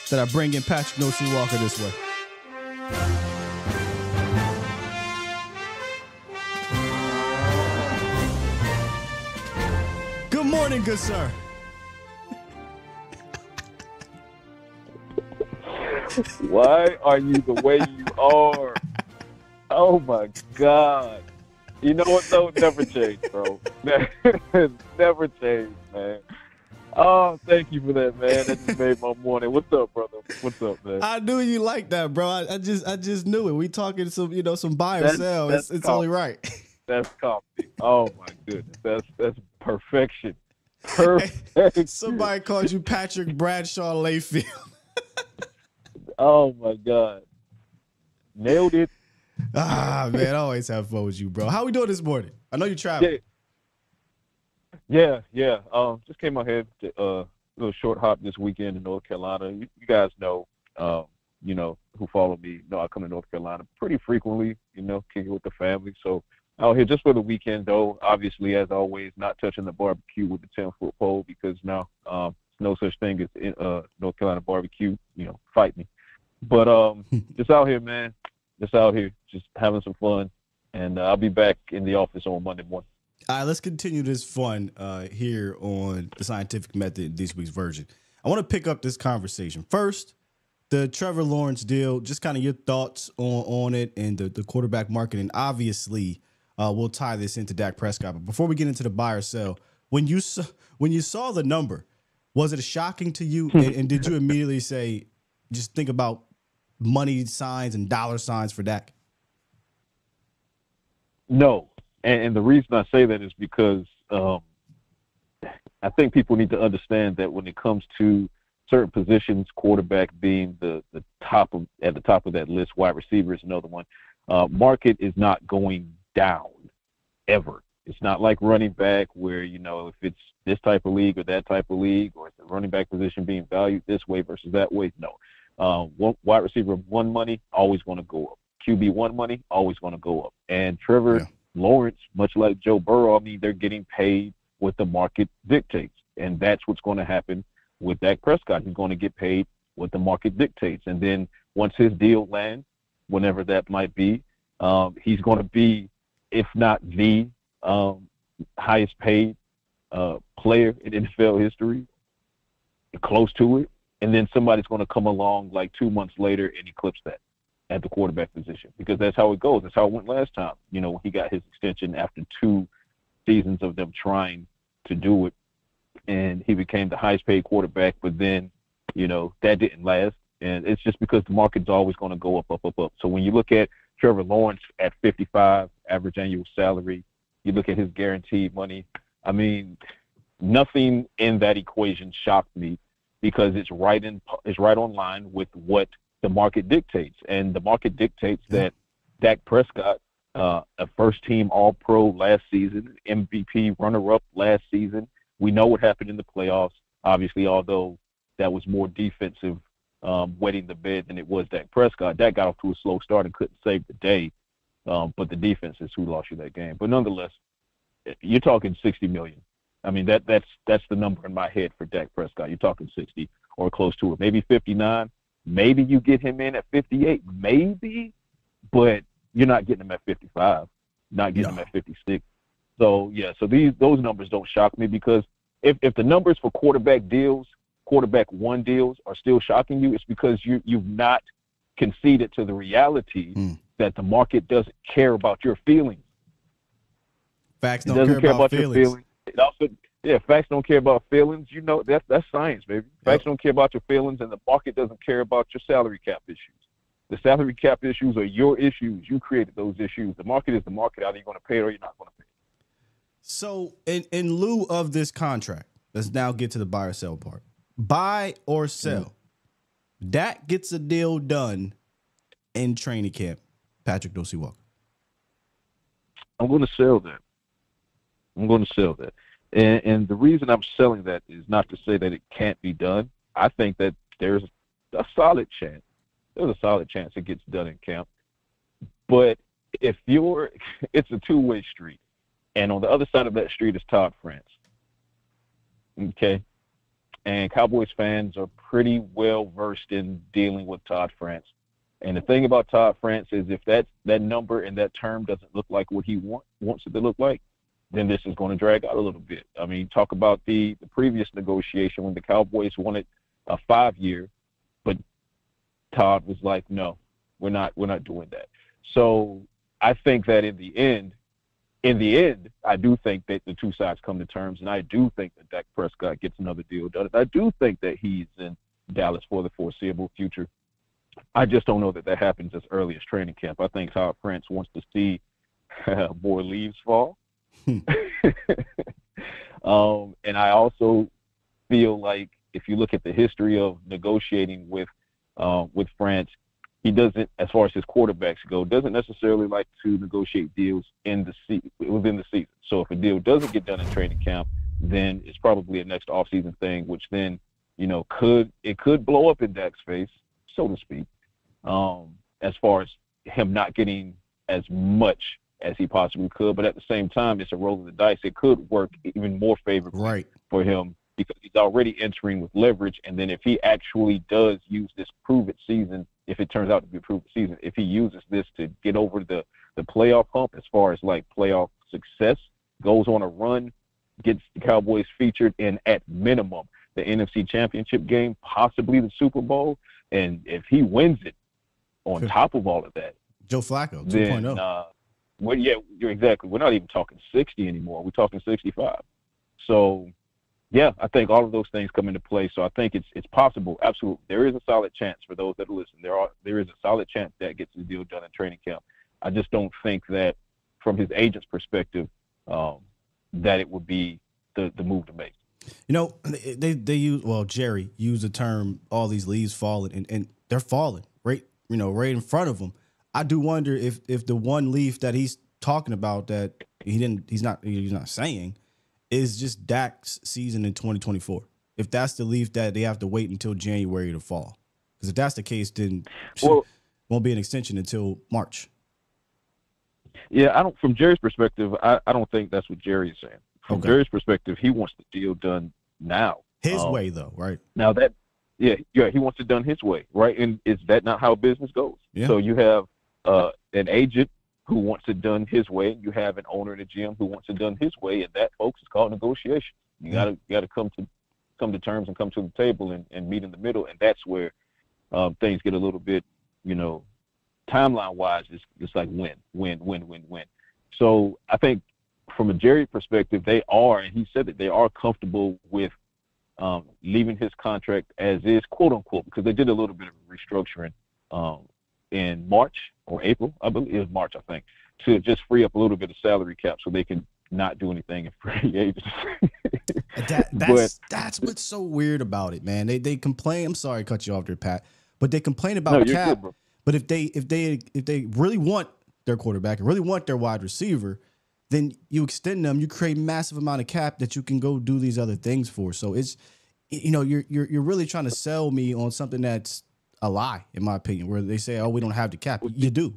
that I bring in Patrick No-C Walker this way. Good morning, good sir. Why are you the way you are? Oh my God. You know what though? Never change, bro. Never change, man. Oh, thank you for that, man. That just made my morning. What's up, brother? What's up, man? I knew you liked that, bro. I just knew it. We talking some buy or sell. It's only right. That's comedy. Oh my goodness. That's perfection. Perfect. Somebody called you Patrick Bradshaw Layfield. Oh my God. Nailed it. Man, I always have fun with you, bro. How we doing this morning? I know you traveling. Yeah. Just came out here to little short hop this weekend in North Carolina. You guys know, who follow me know I come to North Carolina pretty frequently, kicking with the family. So out here just for the weekend, though, obviously, as always, not touching the barbecue with the 10-foot pole because now there's no such thing as North Carolina barbecue, fight me. But just out here, man, just having some fun. And I'll be back in the office on Monday morning. All right, let's continue this fun here on the Scientific Method, this week's version. I want to pick up this conversation. First, the Trevor Lawrence deal, just kind of your thoughts on it and the quarterback market. And obviously, we'll tie this into Dak Prescott. But before we get into the buy or sell, when you saw the number, was it shocking to you? and did you immediately say, just think about money signs and dollar signs for Dak? No. And the reason I say that is because I think people need to understand that when it comes to certain positions, quarterback being at the top of that list, wide receiver is another one. Market is not going down ever. It's not like running back where, if it's this type of league or that type of league, or it's the running back position being valued this way versus that way. No. Wide receiver one money, always going to go up. QB one money, always going to go up. And Trevor Lawrence, much like Joe Burrow, they're getting paid what the market dictates. And that's what's going to happen with Dak Prescott. He's going to get paid what the market dictates. And then once his deal lands, whenever that might be, he's going to be, if not the highest paid player in NFL history, close to it. And then somebody's going to come along like 2 months later and eclipse that at the quarterback position, because that's how it goes. That's how it went last time, when he got his extension after 2 seasons of them trying to do it. And he became the highest paid quarterback, but then, that didn't last. And it's just because the market's always going to go up, up, up, up. So when you look at Trevor Lawrence at 55 average annual salary, you look at his guaranteed money. Nothing in that equation shocked me because it's right on line with what the market dictates. And the market dictates that Dak Prescott, a first-team All-Pro last season, MVP runner-up last season. We know what happened in the playoffs, obviously, although that was more defensive wetting the bed than it was Dak Prescott. Dak got off to a slow start and couldn't save the day, but the defense is who lost you that game. But nonetheless, you're talking $60 million. That's the number in my head for Dak Prescott. You're talking 60 or close to it, maybe 59. Maybe you get him in at 58, maybe, but you're not getting him at 55, not getting him at 56. So, those numbers don't shock me, because if the numbers for quarterback one deals are still shocking you, it's because you've not conceded to the reality that the market doesn't care about your feelings. Facts don't care about feelings. Your feelings. It also, facts don't care about feelings. That's science, baby. Facts don't care about your feelings, and the market doesn't care about your salary cap issues. The salary cap issues are your issues. You created those issues. The market is the market. Either you're going to pay it or you're not going to pay it. So in lieu of this contract, let's now get to the buy or sell part. Buy or sell. Dak gets a deal done in training camp. Patrick No-C Walker. I'm going to sell that. And the reason I'm selling that is not to say that it can't be done. I think that there's a solid chance. There's a solid chance it gets done in camp. But it's a two-way street. And on the other side of that street is Todd France. Okay? and Cowboys fans are pretty well versed in dealing with Todd France. And the thing about Todd France is if that number and that term doesn't look like what he wants it to look like, then this is going to drag out a little bit. I mean, talk about the previous negotiation when the Cowboys wanted a 5-year, but Todd was like, no, we're not doing that. So I think that in the end, I do think that the two sides come to terms, and I do think that Dak Prescott gets another deal done. I do think that he's in Dallas for the foreseeable future. I just don't know that happens as early as training camp. I think Todd France wants to see more leaves fall. And I also feel like if you look at the history of negotiating with France, he doesn't, as far as his quarterbacks go, doesn't necessarily like to negotiate deals within the season. So if a deal doesn't get done in training camp, then it's probably a next offseason thing, which then, could blow up in Dak's face, so to speak, as far as him not getting as much as he possibly could. But at the same time, it's a roll of the dice. It could work even more favorably for him because he's already entering with leverage. And then if he actually does use this prove-it season, if it turns out to be a prove-it season, if he uses this to get over the playoff hump as far as like playoff success, goes on a run, gets the Cowboys featured in, at minimum, the NFC Championship game, possibly the Super Bowl, and if he wins it on top of all of that, Joe Flacco 2.0. Well, yeah, you're exactly. We're not even talking 60 anymore. We're talking 65. So, yeah, I think all of those things come into play. So I think it's possible. Absolutely, there is a solid chance for those that listen. There is a solid chance that gets the deal done in training camp. I just don't think that, from his agent's perspective, that it would be the move to make. They use Jerry used the term "all these leaves falling," and they're falling right in front of them. I do wonder if the one leaf that he's talking about that he's not saying is just Dak's season in 2024. If that's the leaf that they have to wait until January to fall, because if that's the case, then won't be an extension until March. Yeah, from Jerry's perspective, I don't think that's what Jerry is saying. From Jerry's perspective, he wants the deal done now. His way, though, right? Now he wants it done his way, right? And is that not how business goes? Yeah. So you have an agent who wants it done his way, and you have an owner and a GM who wants it done his way, and that, folks, is called negotiation. You gotta come to terms and come to the table and meet in the middle, and that's where things get a little bit, timeline-wise, it's like win. So I think from a Jerry perspective, they are, and he said that they are comfortable with leaving his contract as is, quote unquote, because they did a little bit of restructuring in March or April, I believe it was March, I think, to just free up a little bit of salary cap so they can not do anything in free agency. That's what's so weird about it, man. They complain. I'm sorry to cut you off there, Pat, but they complain about cap. Good, but if they really want their quarterback and really want their wide receiver, then you extend them. You create massive amount of cap that you can go do these other things for. So it's you're really trying to sell me on something that's a lie, in my opinion, where they say, "Oh, we don't have the cap." You do.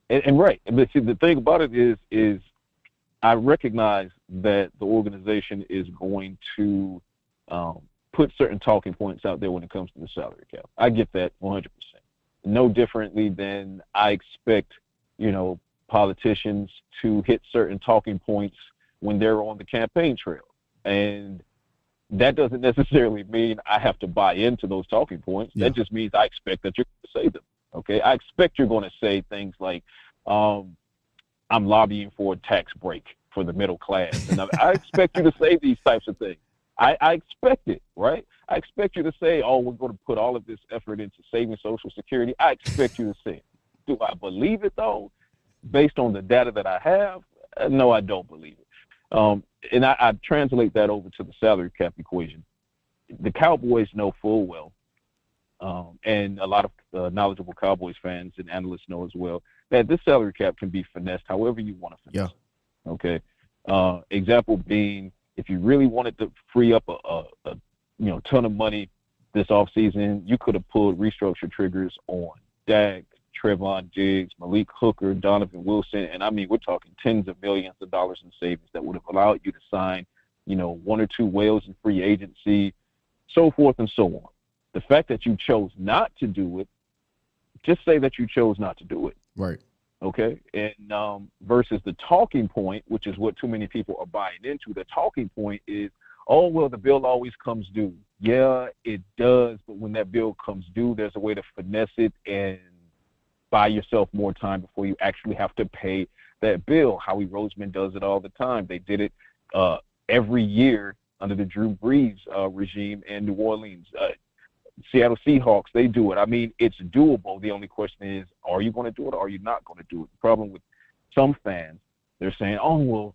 And right, but see, the thing about it is I recognize that the organization is going to put certain talking points out there when it comes to the salary cap. I get that 100%. No differently than I expect, politicians to hit certain talking points when they're on the campaign trail. And that doesn't necessarily mean I have to buy into those talking points. Yeah. That just means I expect that you're going to say them. Okay, I expect you're going to say things like, "I'm lobbying for a tax break for the middle class," and I expect you to say these types of things. I expect it, right? I expect you to say, "Oh, we're going to put all of this effort into saving Social Security." I expect you to say it. Do I believe it though? Based on the data that I have, no, I don't believe it. And I translate that over to the salary cap equation. The Cowboys know full well, and a lot of knowledgeable Cowboys fans and analysts know as well, that this salary cap can be finessed however you want to finesse. Yeah. Okay. Example being, if you really wanted to free up a ton of money this offseason, you could have pulled restructure triggers on Dak, Trevon Diggs, Malik Hooker, Donovan Wilson, and I mean, we're talking tens of millions of dollars in savings that would have allowed you to sign one or two whales in free agency, so forth and so on. The fact that you chose not to do it, just say that you chose not to do it. Right. Okay. And versus the talking point, which is what too many people are buying into. The talking point is, oh, well, the bill always comes due. Yeah, it does. But when that bill comes due, there's a way to finesse it and buy yourself more time before you actually have to pay that bill. Howie Roseman does it all the time. They did it every year under the Drew Brees regime in New Orleans. Seattle Seahawks, they do it. I mean, it's doable. The only question is, are you going to do it or are you not going to do it? The problem with some fans, they're saying, oh, well,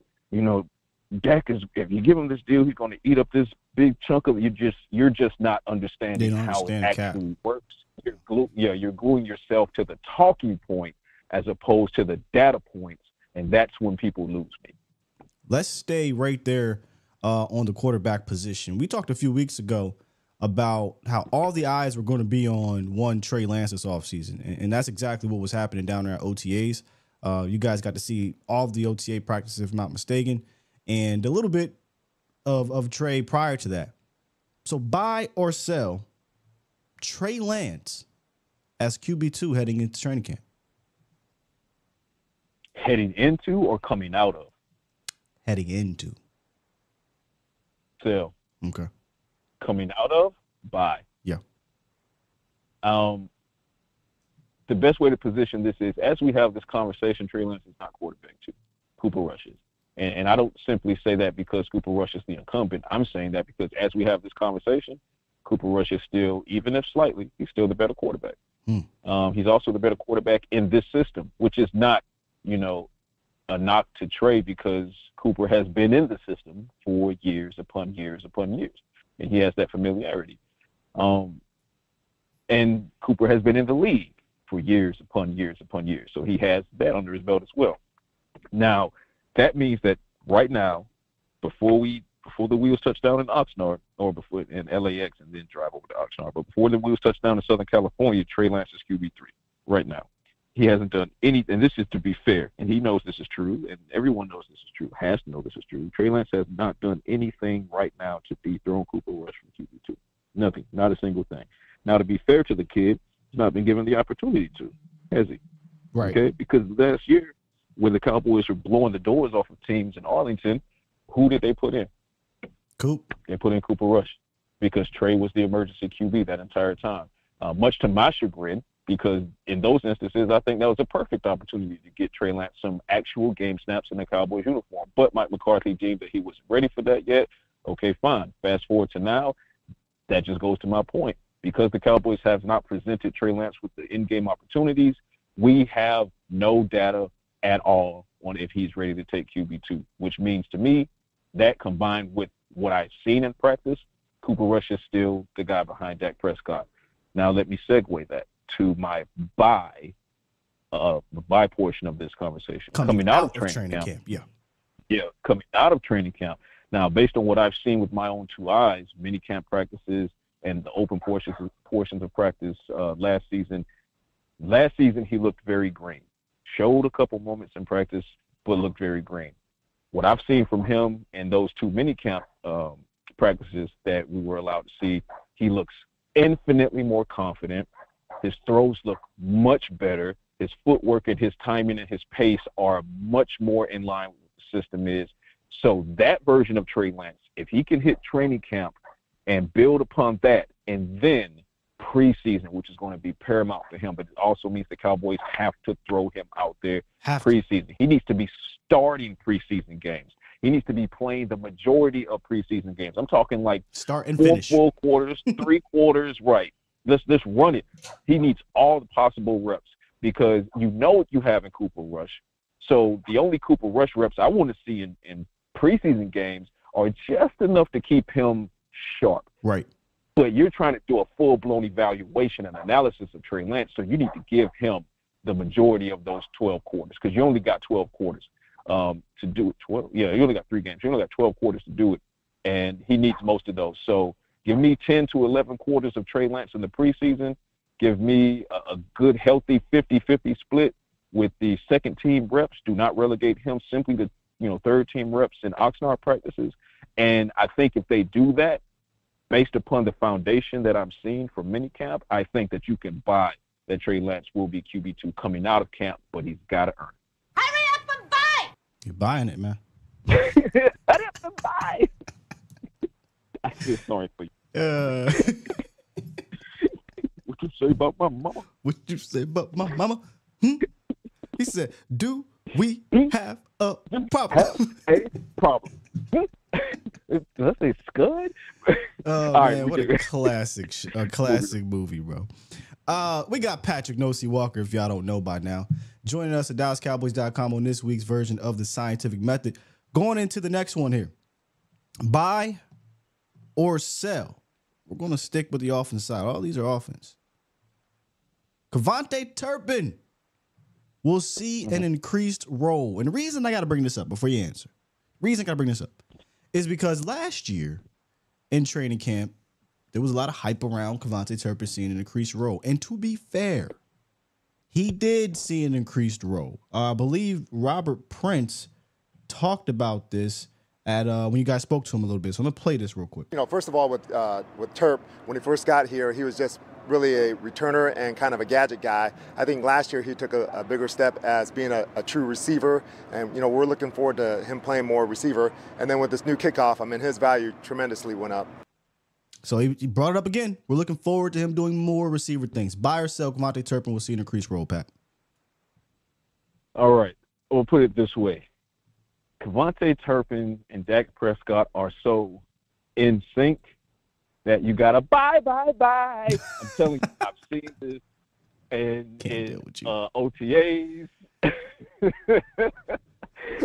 Dak is, if you give him this deal, he's going to eat up this big chunk of it. You're just not understanding how it actually works. You're gluing yourself to the talking point as opposed to the data points, and that's when people lose me. Let's stay right there on the quarterback position. We talked a few weeks ago about how all the eyes were going to be on one Trey Lance this offseason, and that's exactly what was happening down there at OTAs. You guys got to see all of the OTA practices, if I'm not mistaken, and a little bit of Trey prior to that. So buy or sell Trey Lance as QB2 heading into training camp? Heading into or coming out of? Heading into. Sell. Okay. Coming out of? Buy. Yeah. The best way to position this is, as we have this conversation, Trey Lance is not quarterback two. Cooper Rush is. And I don't simply say that because Cooper Rush is the incumbent. I'm saying that because as we have this conversation, Cooper Rush is still, even if slightly, he's still the better quarterback. He's also the better quarterback in this system, which is not, a knock to Trey because Cooper has been in the system for years upon years upon years, and he has that familiarity. And Cooper has been in the league for years upon years upon years, so he has that under his belt as well. Now, that means that right now, before the wheels touch down in Oxnard, or before in LAX and then drive over to Oxnard, but before the wheels touch down in Southern California, Trey Lance is QB3 right now. He hasn't done anything, and this is to be fair, and he knows this is true, and everyone knows this is true, has to know this is true. Trey Lance has not done anything right now to dethrone Cooper Rush from QB2. Nothing, not a single thing. Now, to be fair to the kid, he's not been given the opportunity to, has he? Right. Okay, because last year, when the Cowboys were blowing the doors off of teams in Arlington, who did they put in? Coop. They put in Cooper Rush because Trey was the emergency QB that entire time. Much to my chagrin, because in those instances, I think that was a perfect opportunity to get Trey Lance some actual game snaps in the Cowboys uniform. But Mike McCarthy deemed that he wasn't ready for that yet. Okay, fine. Fast forward to now, that just goes to my point. Because the Cowboys have not presented Trey Lance with the in-game opportunities, we have no data at all on if he's ready to take QB2, which means to me that combined with what I've seen in practice, Cooper Rush is still the guy behind Dak Prescott. Now let me segue that to my buy portion of this conversation. Coming out of training camp. Yeah, coming out of training camp. Now, based on what I've seen with my own two eyes, mini camp practices and the open portions of practice last season he looked very green. Showed a couple moments in practice, but looked very green. What I've seen from him in those two mini camp practices that we were allowed to see, he looks infinitely more confident. His throws look much better. His footwork and his timing and his pace are much more in line with what the system is. So that version of Trey Lance, if he can hit training camp and build upon that, and then preseason, which is going to be paramount for him, but it also means the Cowboys have to throw him out there preseason. He needs to be starting preseason games. He needs to be playing the majority of preseason games. I'm talking like start and 4 finish. Full quarters, 3 quarters, right. Let's run it. He needs all the possible reps because you know what you have in Cooper Rush. So the only Cooper Rush reps I want to see in preseason games are just enough to keep him sharp. Right. But you're trying to do a full-blown evaluation and analysis of Trey Lance, so you need to give him the majority of those 12 quarters because you only got 12 quarters to do it. 12, yeah, you only got 3 games. You only got 12 quarters to do it, and he needs most of those. So give me 10 to 11 quarters of Trey Lance in the preseason. Give me a good, healthy 50-50 split with the second-team reps. Do not relegate him simply to third-team reps in Oxnard practices. And I think if they do that, based upon the foundation that I'm seeing from minicamp, I think that you can buy that Trey Lance will be QB2 coming out of camp, but he's got to earn it. Hurry up and buy! You're buying it, man. Hurry up and buy! I feel sorry for you. What you say about my mama? What you say about my mama? He said, do we have a problem? Have a problem. Did I say scud? Oh, All man, right, what a classic movie, bro. We got Patrick Nosey Walker, if y'all don't know by now, joining us at DallasCowboys.com on this week's version of the Scientific Method. Going into the next one here. Buy or sell. We're going to stick with the offense side. All these are offense. Kevontae Turpin will see an increased role. And the reason I got to bring this up before you answer, is because last year in training camp, there was a lot of hype around Kevontae Turpin seeing an increased role. And to be fair, he did see an increased role. I believe Robert Prince talked about this at when you guys spoke to him a little bit. So I'm going to play this real quick. You know, first of all, with Terp, when he first got here, he was just really a returner and kind of a gadget guy. I think last year he took a bigger step as being a true receiver. And, you know, we're looking forward to him playing more receiver. And then with this new kickoff, I mean, his value tremendously went up. So he brought it up again. We're looking forward to him doing more receiver things. Buy or sell, Kevontae Turpin will see an increased role, Pat. All right. We'll put it this way. Kevontae Turpin and Dak Prescott are so in sync that you got to buy. I'm telling you, I've seen this in OTAs.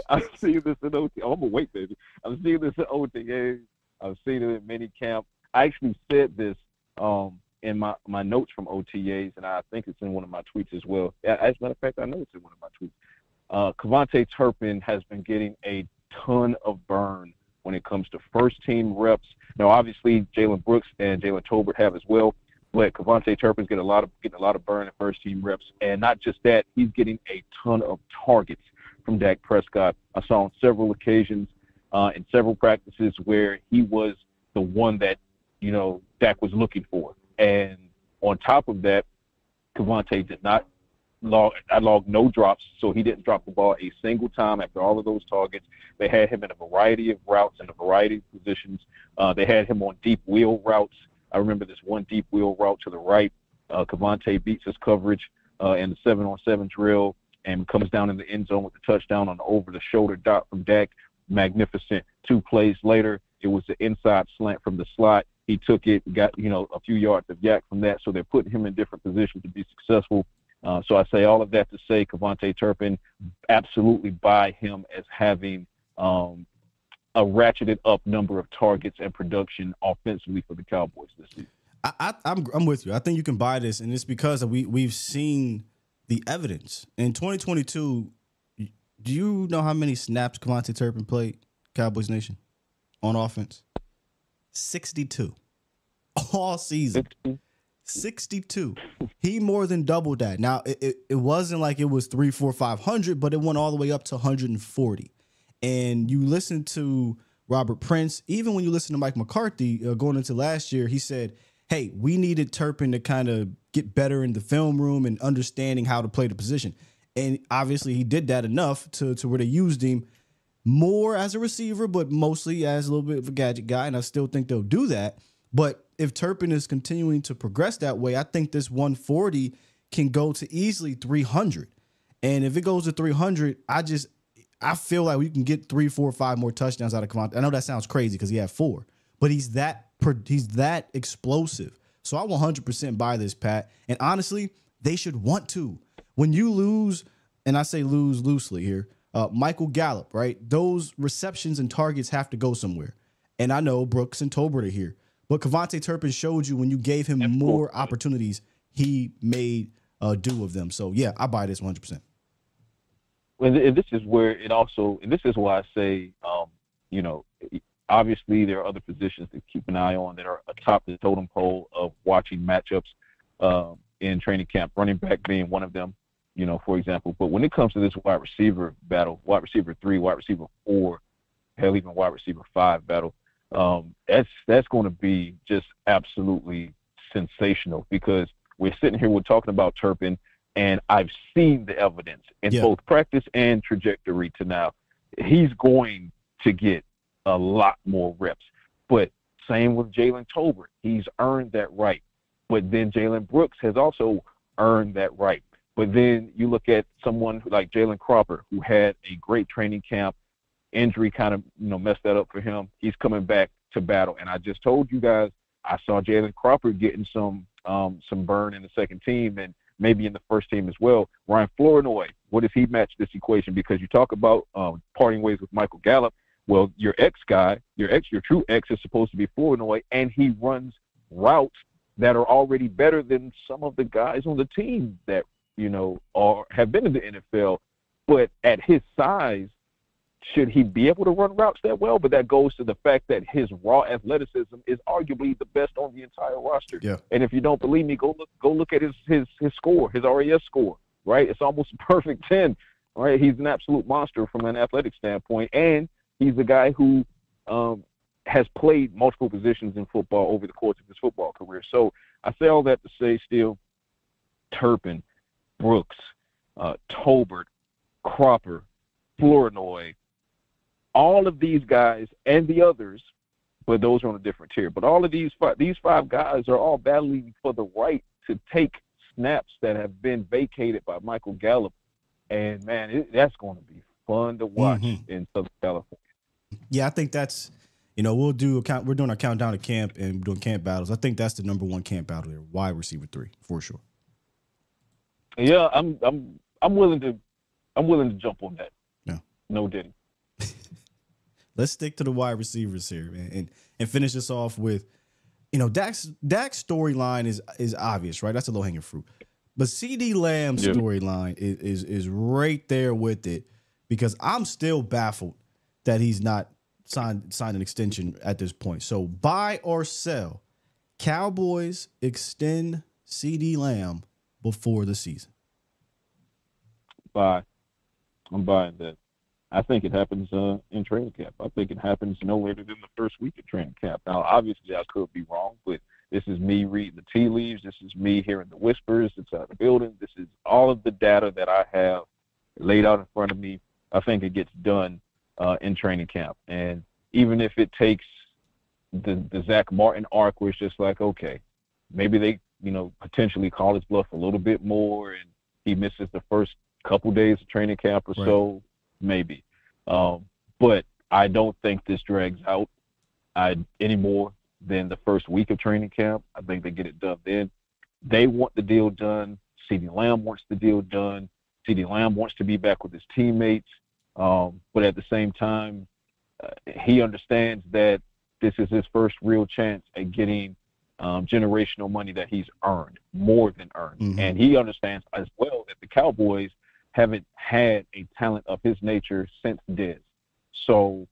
I've seen this in OTAs. Oh, I'm going to wait, baby. I've seen this in OTAs. I've seen it in minicamp. I actually said this in my notes from OTAs, and I think it's in one of my tweets as well. As a matter of fact, I know it's in one of my tweets. Kevontae Turpin has been getting a ton of burn when it comes to first-team reps. Now, obviously, Jalen Brooks and Jalen Tolbert have as well, but Kevontae Turpin's getting a lot of burn in first-team reps. And not just that, he's getting a ton of targets from Dak Prescott. I saw on several occasions in several practices where he was the one that, you know, Dak was looking for. And on top of that, Kevontae did not logged no drops, so he didn't drop the ball a single time after all of those targets. They had him in a variety of routes and a variety of positions. They had him on deep wheel routes. I remember this one deep wheel route to the right. Kevontae beats his coverage in the 7-on-7 drill and comes down in the end zone with the touchdown on the over-the-shoulder dot from Dak. Magnificent. 2 plays later, it was the inside slant from the slot. He took it, got, you know, a few yards of yak from that, so they're putting him in different positions to be successful. So I say all of that to say Kevontae Turpin, absolutely buy him as having a ratcheted up number of targets and production offensively for the Cowboys this season. I'm with you. I think you can buy this, and it's because we've seen the evidence. In 2022, do you know how many snaps Kevontae Turpin played, Cowboys Nation, on offense? 62. All season. 62. He more than doubled that. Now, it wasn't like it was 300, 400, 500, but it went all the way up to 140. And you listen to Robert Prince, even when you listen to Mike McCarthy going into last year, he said, hey, we needed Turpin to kind of get better in the film room and understanding how to play the position. And obviously he did that enough to where they used him more as a receiver, but mostly as a little bit of a gadget guy. And I still think they'll do that. But if Turpin is continuing to progress that way, I think this 140 can go to easily 300. And if it goes to 300, I feel like we can get 3, 4, 5 more touchdowns out of Kevontae. I know that sounds crazy because he had 4, but he's that explosive. So I 100% buy this, Pat. And honestly, they should want to. When you lose, and I say lose loosely here, Michael Gallup, right? Those receptions and targets have to go somewhere. And I know Brooks and Tolbert are here. But Kevontae Turpin showed you when you gave him more opportunities, he made do of them. So, yeah, I buy this 100%. And this is where it also – and this is why I say, you know, obviously there are other positions to keep an eye on that are atop the totem pole of watching matchups in training camp, running back being one of them, you know, for example. But when it comes to this wide receiver battle, wide receiver 3, wide receiver 4, hell, even wide receiver 5 battle. That's going to be just absolutely sensational because we're sitting here, we're talking about Turpin, and I've seen the evidence in both practice and trajectory to now. He's going to get a lot more reps. But same with Jalen Tolbert. He's earned that right. But then Jalen Brooks has also earned that right. But then you look at someone like Jalen Cropper, who had a great training camp. Injury kind of, messed that up for him. He's coming back to battle. And I just told you guys, I saw Jalen Cropper getting some burn in the second team and maybe in the first team as well. Ryan Flournoy, what does he match this equation? Because you talk about parting ways with Michael Gallup. Well, your your true X is supposed to be Flournoy, and he runs routes that are already better than some of the guys on the team that, have been in the NFL. But at his size, should he be able to run routes that well? But that goes to the fact that his raw athleticism is arguably the best on the entire roster. Yeah. And if you don't believe me, go look at his score, his RAS score, right? It's almost a perfect 10, right? He's an absolute monster from an athletic standpoint. And he's the guy who has played multiple positions in football over the course of his football career. So I say all that to say still, Turpin, Brooks, Tolbert, Cropper, Flournoy, all of these guys and the others, but those are on a different tier. But all of these five guys are all battling for the right to take snaps that have been vacated by Michael Gallup. And, man, that's going to be fun to watch in Southern California. Yeah, I think that's, we're doing our countdown to camp and doing camp battles. I think that's the number one camp battle there, wide receiver 3, for sure. Yeah, I'm willing to jump on that. Yeah. No Diddy. Let's stick to the wide receivers here, man, and finish this off with, Dak's storyline is obvious, right? That's a low-hanging fruit. But CD Lamb's storyline is right there with it because I'm still baffled that he's not signed an extension at this point. So buy or sell, Cowboys extend CD Lamb before the season. Buy. I'm buying that. I think it happens in training camp. I think it happens no later than the first week of training camp. Now, obviously, I could be wrong, but this is me reading the tea leaves. This is me hearing the whispers inside the building. This is all of the data that I have laid out in front of me. I think it gets done in training camp. And even if it takes the Zach Martin arc where it's just like, okay, maybe they, potentially call his bluff a little bit more and he misses the first couple days of training camp or so, maybe. But I don't think this drags out any more than the first week of training camp. I think they get it done then. They want the deal done. CeeDee Lamb wants the deal done. CeeDee Lamb wants to be back with his teammates. But at the same time, he understands that this is his first real chance at getting generational money that he's earned, more than earned. Mm-hmm. And he understands as well that the Cowboys haven't had a talent of his nature since Dez. So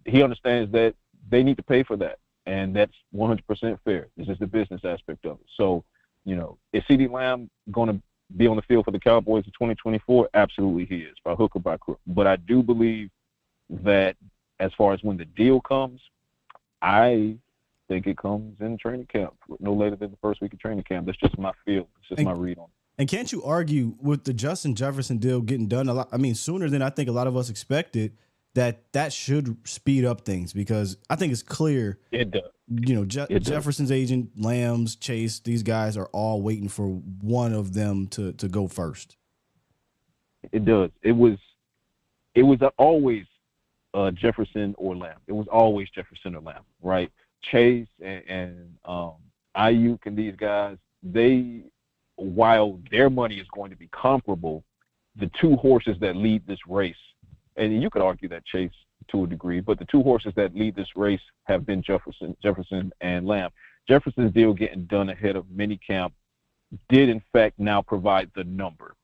he understands that they need to pay for that. And that's 100% fair. This is the business aspect of it. So, is CeeDee Lamb going to be on the field for the Cowboys in 2024? Absolutely he is, by hook or by crook. But I do believe that as far as when the deal comes, I think it comes in training camp, no later than the first week of training camp. That's just my feel. It's just my read on it. And can't you argue with the Justin Jefferson deal getting done sooner than I think a lot of us expected, that should speed up things because I think it's clear. It does. Jefferson's agent, Lamb's, Chase, these guys are all waiting for one of them to go first. It does. It was always Jefferson or Lamb. It was always Jefferson or Lamb, right? Chase and Ayuk and these guys, while their money is going to be comparable, the two horses that lead this race, and you could argue that Chase to a degree, but the two horses that lead this race have been Jefferson and Lamb. Jefferson's deal getting done ahead of minicamp did, in fact, now provide the number,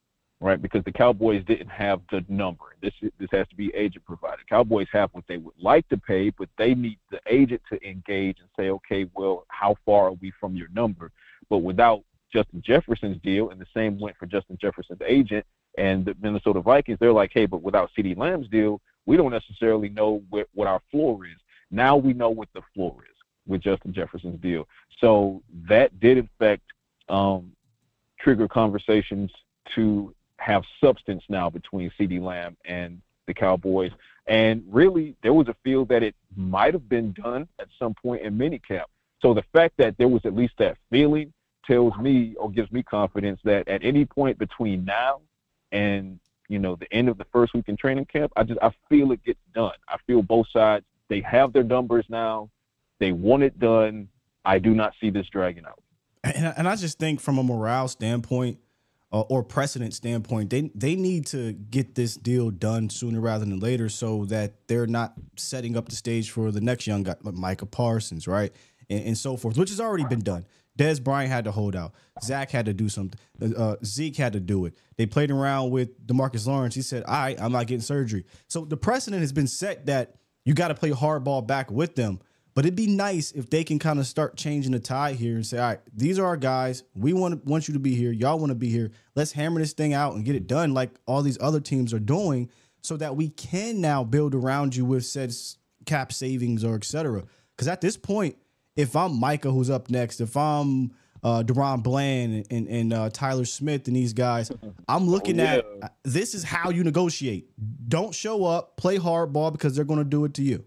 right? Because the Cowboys didn't have the number. This has to be agent provided. Cowboys have what they would like to pay, but they need the agent to engage and say, okay, well, how far are we from your number? But without Justin Jefferson's deal, and the same went for Justin Jefferson's agent and the Minnesota Vikings, they're like, hey, but without CeeDee Lamb's deal, we don't necessarily know what our floor is. Now we know what the floor is with Justin Jefferson's deal. So that did, in fact, trigger conversations to have substance now between CeeDee Lamb and the Cowboys. And really, there was a feel that it might have been done at some point in minicamp. So the fact that there was at least that feeling tells me, or gives me confidence, that at any point between now and, you know, the end of the first week in training camp, I feel it gets done. I feel both sides, they have their numbers now. They want it done. I do not see this dragging out. And I just think from a morale standpoint or precedent standpoint, they need to get this deal done sooner rather than later so that they're not setting up the stage for the next young guy, like Micah Parsons, right? And so forth, which has already been done. Dez Bryant had to hold out. Zach had to do something. Zeke had to do it. They played around with DeMarcus Lawrence. He said, all right, I'm not getting surgery. So the precedent has been set that you got to play hardball back with them. But it'd be nice if they can kind of start changing the tide here and say, all right, these are our guys. We want you to be here. Y'all want to be here. Let's hammer this thing out and get it done like all these other teams are doing so that we can now build around you with said cap savings or et cetera. Because at this point, if I'm Micah, who's up next, if I'm Deron Bland and Tyler Smith and these guys, I'm looking at this is how you negotiate. Don't show up, play hardball because they're going to do it to you.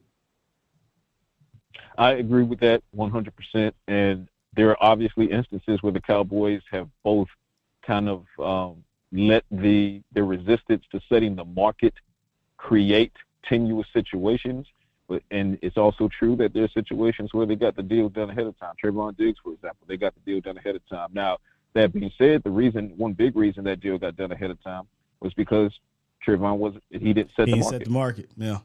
I agree with that 100%. And there are obviously instances where the Cowboys have both kind of let their resistance to setting the market create tenuous situations. And it's also true that there are situations where they got the deal done ahead of time. Trayvon Diggs, for example, they got the deal done ahead of time. Now, that being said, one big reason that deal got done ahead of time was because Trayvon he didn't set the market. Set the market, yeah.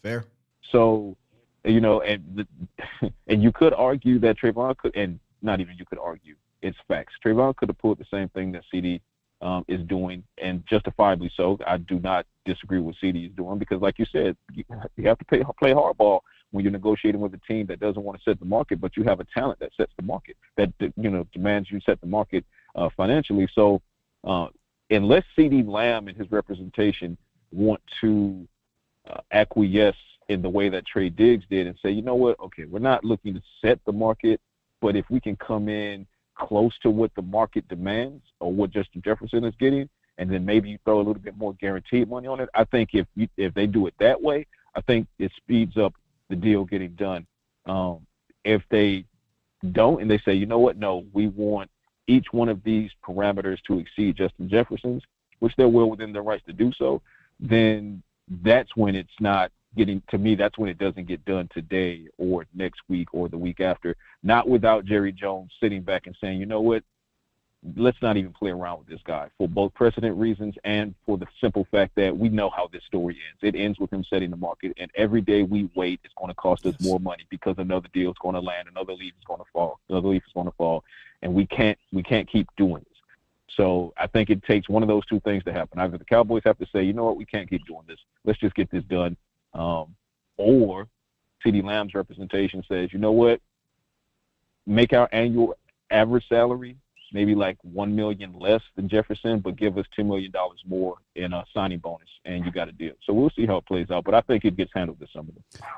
Fair. So, you know, and you could argue that Trayvon could, and not even you could argue, it's facts. Trayvon could have pulled the same thing that CeeDee is doing, and justifiably so. I do not disagree with CeeDee is doing because, like you said, you have to play hardball when you're negotiating with a team that doesn't want to set the market, but you have a talent that sets the market, that, you know, demands you set the market financially. So unless CeeDee Lamb and his representation want to acquiesce in the way that Trey Diggs did and say, you know what, okay, we're not looking to set the market, but if we can come in close to what the market demands or what Justin Jefferson is getting, and then maybe you throw a little bit more guaranteed money on it. I think if they do it that way, I think it speeds up the deal getting done. If they don't and they say, you know what, no, we want each one of these parameters to exceed Justin Jefferson's, which they're well within their rights to do so, then that's when it's not getting, to me, that's when it doesn't get done today or next week or the week after, not without Jerry Jones sitting back and saying, you know what, let's not even play around with this guy for both precedent reasons and for the simple fact that we know how this story ends. It ends with him setting the market, and every day we wait is going to cost us more money because another deal is going to land, another leaf is going to fall, and we can't keep doing this. So I think it takes one of those two things to happen. Either the Cowboys have to say, you know what, we can't keep doing this. Let's just get this done. Or CeeDee Lamb's representation says, you know what, make our annual average salary maybe like $1 million less than Jefferson, but give us $10 million more in a signing bonus, and you got a deal. So we'll see how it plays out, but I think it gets handled this summer.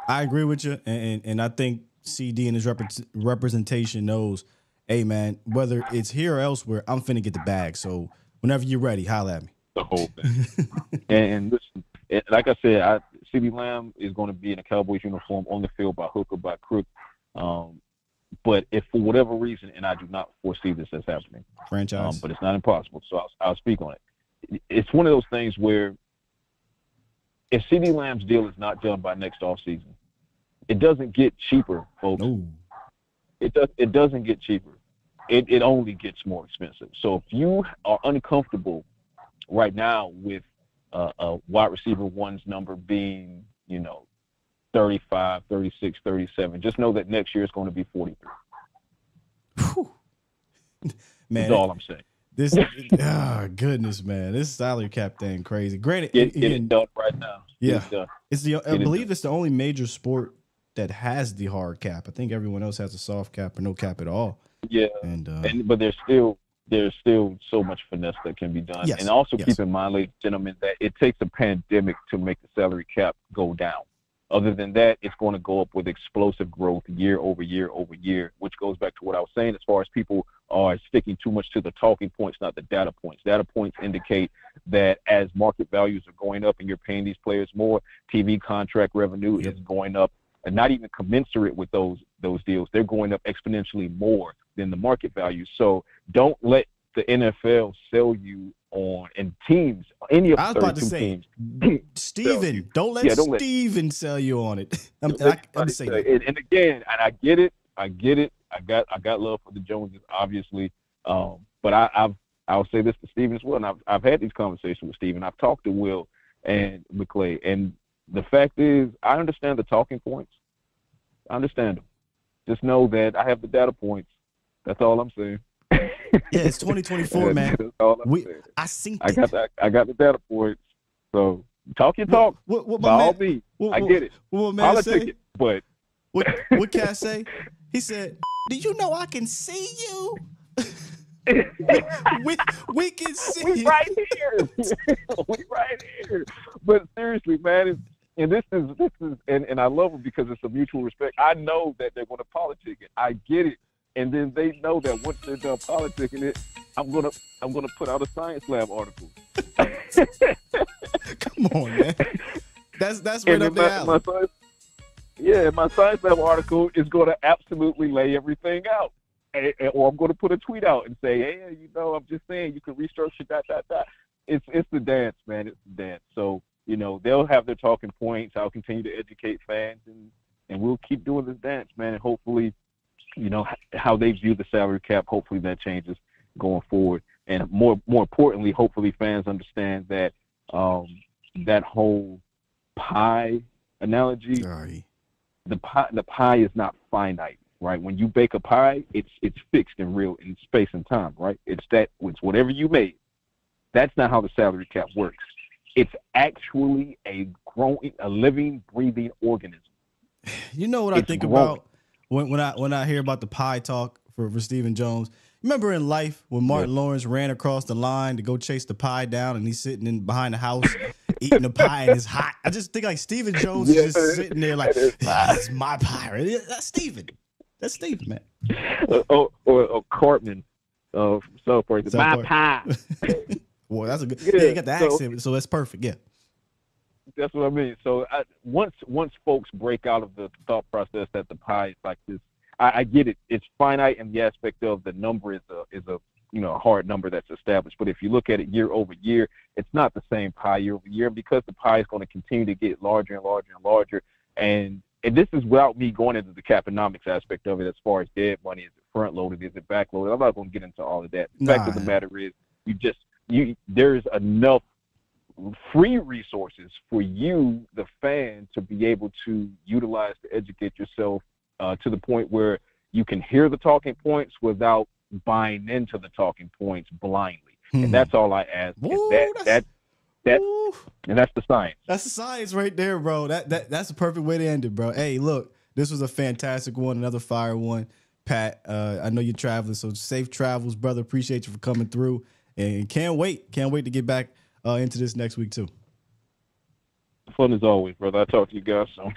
I agree with you, and I think CD and his representation knows, hey, man, whether it's here or elsewhere, I'm finna get the bag. So whenever you're ready, holla at me. The whole thing. and listen, like I said, CeeDee Lamb is going to be in a Cowboys uniform on the field by hook or by crook. But if for whatever reason, and I do not foresee this as happening, franchise, but it's not impossible, so I'll speak on it. It's one of those things where if CeeDee Lamb's deal is not done by next offseason, it doesn't get cheaper, folks. No. It doesn't get cheaper. It only gets more expensive. So if you are uncomfortable right now with a wide receiver one's number being, 35, 36, 37, just know that next year is going to be 43. Whew. Man, that's all I'm saying. This, goodness, man, this salary cap thing crazy. Granted, get it done right now. Yeah, I believe it's the only major sport that has the hard cap. I think everyone else has a soft cap or no cap at all. Yeah, but there's still there's still so much finesse that can be done. Yes. And also Yes. keep in mind, ladies and gentlemen, that it takes a pandemic to make the salary cap go down. Other than that, it's going to go up with explosive growth year over year over year, which goes back to what I was saying as far as people are sticking too much to the talking points, not the data points. Data points indicate that as market values are going up and you're paying these players more, TV contract revenue is going up, and not even commensurate with those deals. They're going up exponentially more than the market value. So don't let the NFL sell you on, and teams, any of I was the about to 32 say, teams. Steven, don't let Steven sell you on it. I'm saying that. And again, and I get it. I got love for the Joneses, obviously. But I'll say this to Steven as well. And I've had these conversations with Steven. I've talked to Will and McClay. And the fact is, I understand the talking points. I understand them. Just know that I have the data points. That's all I'm saying. Yeah, it's 2024, man. That's all I'm saying. I got the data points. So talk your talk. What by all means. I get it. What my man say? But what Cass say? He said, "Do you know I can see you? we can see we you right here. We right here." But seriously, man, and this is and I love it because it's a mutual respect. I know that they're going to politic it. I get it. And then they know that once they're done politicking it, I'm gonna put out a science lab article. Come on, man. That's right up their alley. My science lab article is going to absolutely lay everything out. Or I'm going to put a tweet out and say, hey, I'm just saying you can restructure that. It's the dance, man. It's the dance. So, they'll have their talking points. I'll continue to educate fans, and we'll keep doing this dance, man. And hopefully, how they view the salary cap, hopefully that changes going forward. And more importantly, hopefully fans understand that that whole pie analogy, the pie is not finite, right? When you bake a pie, it's fixed in real in space and time, right? It's whatever you made. That's not how the salary cap works. It's actually a living, breathing organism. You know what I think about when I hear about the pie talk for Stephen Jones? Remember in Life when Martin Lawrence ran across the line to go chase the pie down, and he's sitting behind the house eating the pie and it's hot. I just think like Stephen Jones is just sitting there like, it's my pie. Right? That's Stephen. That's Stephen, man. Or Cartman from South Park. My pie. Well, that's a good. Yeah, you got the accent, so that's perfect. Yeah. That's what I mean. So once folks break out of the thought process that the pie is like this, I get it. It's finite in the aspect of the number is a hard number that's established. But if you look at it year over year, it's not the same pie year over year, because the pie is going to continue to get larger and larger and larger. And this is without me going into the caponomics aspect of it as far as dead money. Is it front loaded? Is it back loaded? I'm not going to get into all of that. The fact of the matter is, there's enough free resources for you, the fan, to be able to utilize to educate yourself to the point where you can hear the talking points without buying into the talking points blindly. And that's all I ask. Ooh, and that's the science. That's the science right there, bro. That's the perfect way to end it, bro. Hey, look, this was a fantastic one, another fire one. Pat, I know you're traveling, so safe travels, brother. Appreciate you for coming through, and can't wait to get back into this next week too. Fun as always, brother. I'll talk to you guys soon.